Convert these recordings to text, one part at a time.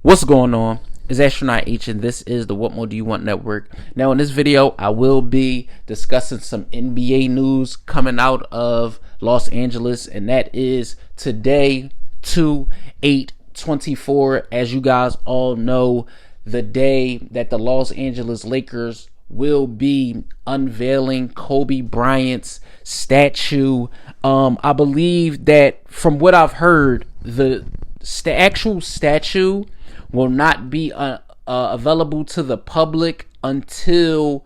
What's going on? It's Astronaut H, and this is the What More Do You Want Network. Now, in this video, I will be discussing some NBA news coming out of Los Angeles, and that is today, 2/8/24. As you guys all know, the day that the Los Angeles Lakers will be unveiling Kobe Bryant's statue. I believe that from what I've heard, the actual statue will not be available to the public until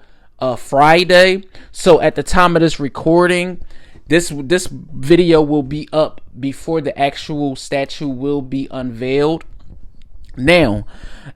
Friday. So at the time of this recording, this video will be up before the actual statue will be unveiled. Now,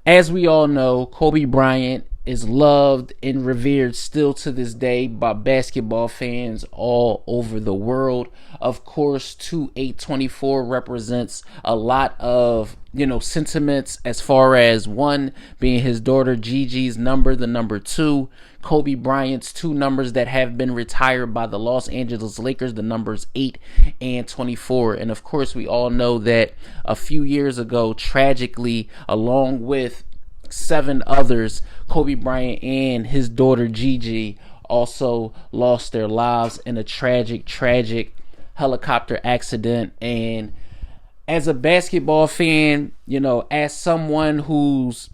as we all know, Kobe Bryant is loved and revered still to this day by basketball fans all over the world. Of course, 2/8/24 represents a lot of, sentiments as far as one being his daughter Gigi's number, the number 2, Kobe Bryant's 2 numbers that have been retired by the Los Angeles Lakers, the numbers 8 and 24. And of course, we all know that a few years ago, tragically, along with 7 others, Kobe Bryant and his daughter Gigi also lost their lives in a tragic helicopter accident. And as a basketball fan, as someone who's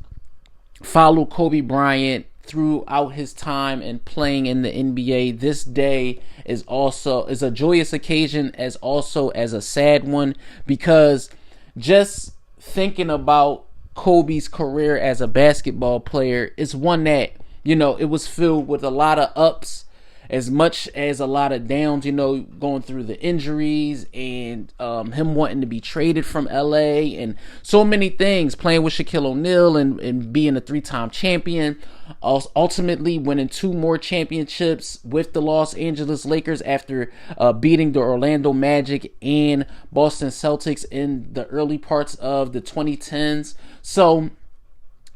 followed Kobe Bryant throughout his time and playing in the NBA, this day is a joyous occasion as also as a sad one, because just thinking about Kobe's career as a basketball player is one that, it was filled with a lot of ups as much as a lot of downs, going through the injuries and him wanting to be traded from LA and so many things, playing with Shaquille O'Neal and being a 3-time champion, ultimately winning 2 more championships with the Los Angeles Lakers after beating the Orlando Magic and Boston Celtics in the early parts of the 2010s. So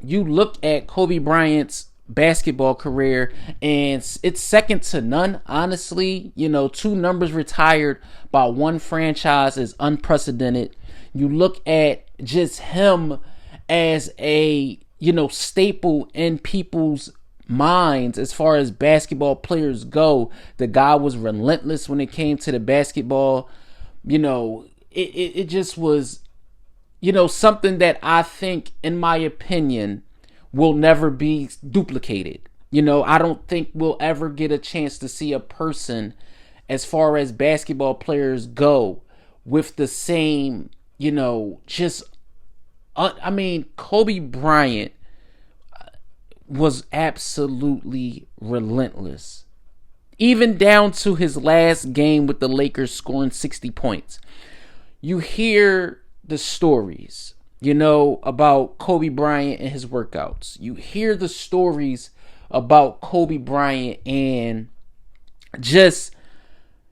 you look at Kobe Bryant's basketball career and it's second to none, honestly. 2 numbers retired by one franchise is unprecedented. You look at just him as a staple in people's minds as far as basketball players go. The guy was relentless when it came to the basketball. It just was something that I think, in my opinion, will never be duplicated. I don't think we'll ever get a chance to see a person, as far as basketball players go, with the same, Kobe Bryant was absolutely relentless. Even down to his last game with the Lakers scoring 60 points. You hear the stories, about Kobe Bryant and his workouts. You hear the stories about Kobe Bryant and just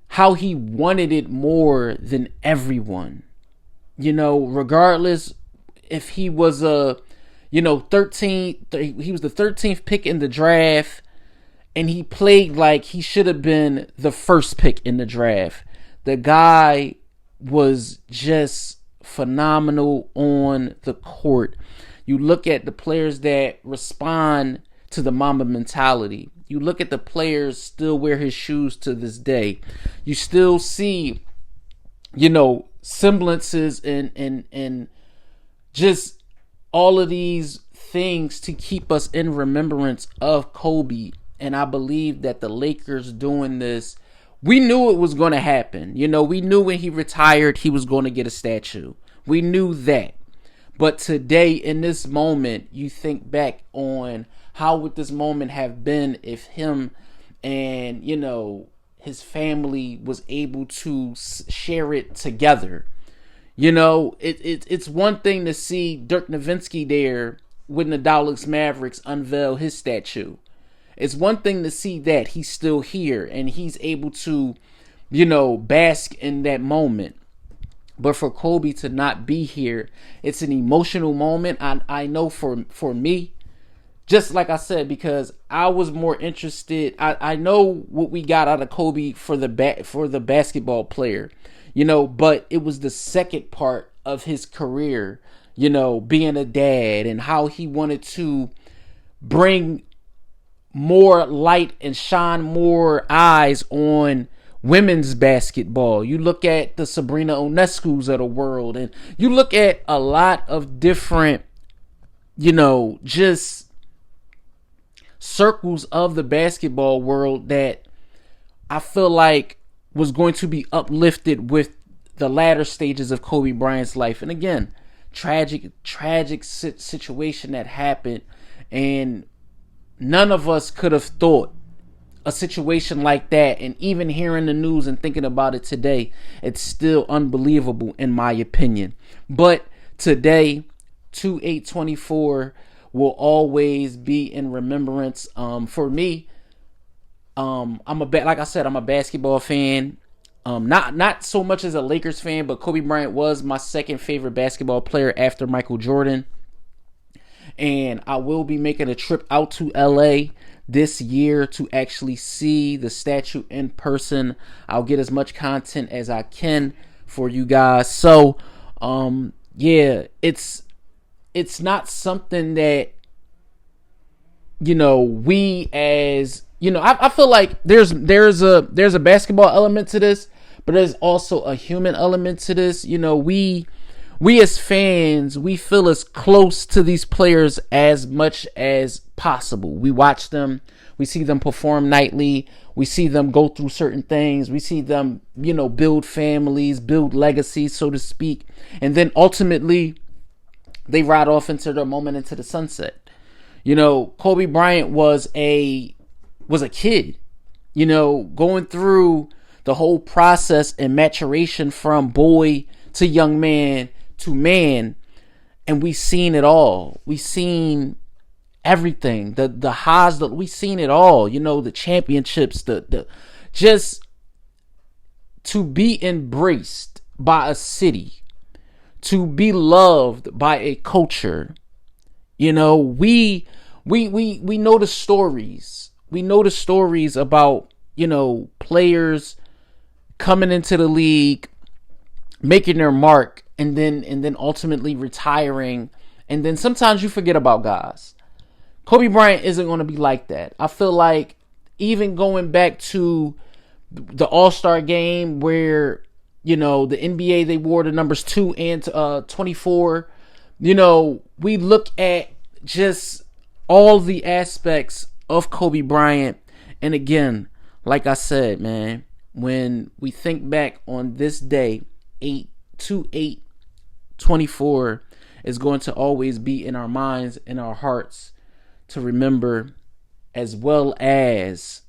how he wanted it more than everyone. Regardless if he was he was the 13th pick in the draft and he played like he should have been the first pick in the draft. The guy was just phenomenal on the court. You look at the players that respond to the Mamba mentality. You look at the players still wear his shoes to this day. You still see, semblances and just all of these things to keep us in remembrance of Kobe. And I believe that the Lakers doing this, we knew it was going to happen. We knew when he retired, he was going to get a statue. We knew that. But today, in this moment, you think back on how would this moment have been if him and, his family was able to share it together. It's one thing to see Dirk Nowitzki there when the Dallas Mavericks unveil his statue. It's one thing to see that he's still here and he's able to, bask in that moment. But for Kobe to not be here, it's an emotional moment. I know for me, just like I said, because I was more interested. I know what we got out of Kobe for the basketball player, but it was the second part of his career, being a dad, and how he wanted to bring more light and shine more eyes on women's basketball. You look at the Sabrina Ionescu's of the world, and you look at a lot of different, just circles of the basketball world that I feel like was going to be uplifted with the latter stages of Kobe Bryant's life. And again, tragic situation that happened, and none of us could have thought a situation like that. And even hearing the news and thinking about it today, it's still unbelievable in my opinion. But today, 2/8/24 will always be in remembrance. For me, like I said, I'm a basketball fan. Not so much as a Lakers fan, but Kobe Bryant was my second favorite basketball player after Michael Jordan. And I will be making a trip out to LA this year to actually see the statue in person. I'll get as much content as I can for you guys. So, yeah, it's not something that, we as, I feel like there's a basketball element to this, but there's also a human element to this. We as fans, we feel as close to these players as much as possible. We watch them, we see them perform nightly, we see them go through certain things, we see them, build families, build legacies, so to speak, and then ultimately they ride off into their moment, into the sunset. Kobe Bryant was a kid, going through the whole process and maturation from boy to young man to man, and we seen it all. We seen everything, the highs, we seen it all. The championships, the just to be embraced by a city, to be loved by a culture. We know the stories. We know the stories about players coming into the league, making their mark, and then ultimately retiring, and then sometimes you forget about guys. Kobe Bryant isn't going to be like that. I feel like even going back to the All-Star game where the NBA, they wore the numbers 2 and 24. We look at just all the aspects of Kobe Bryant, and again, like I said, man, when we think back on this day, 2/8/24 is going to always be in our minds, in our hearts, to remember, as well as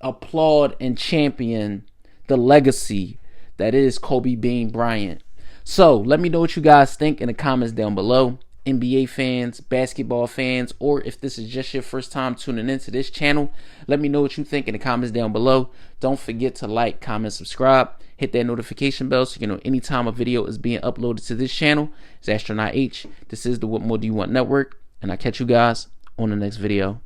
applaud and champion the legacy that is Kobe Bean Bryant. So let me know what you guys think in the comments down below. NBA fans, basketball fans, or if this is just your first time tuning into this channel, let me know what you think in the comments down below. Don't forget to like, comment, subscribe, hit that notification bell so you know anytime a video is being uploaded to this channel. It's Astronaut H. This is the What More Do You Want Network, and I'll catch you guys on the next video.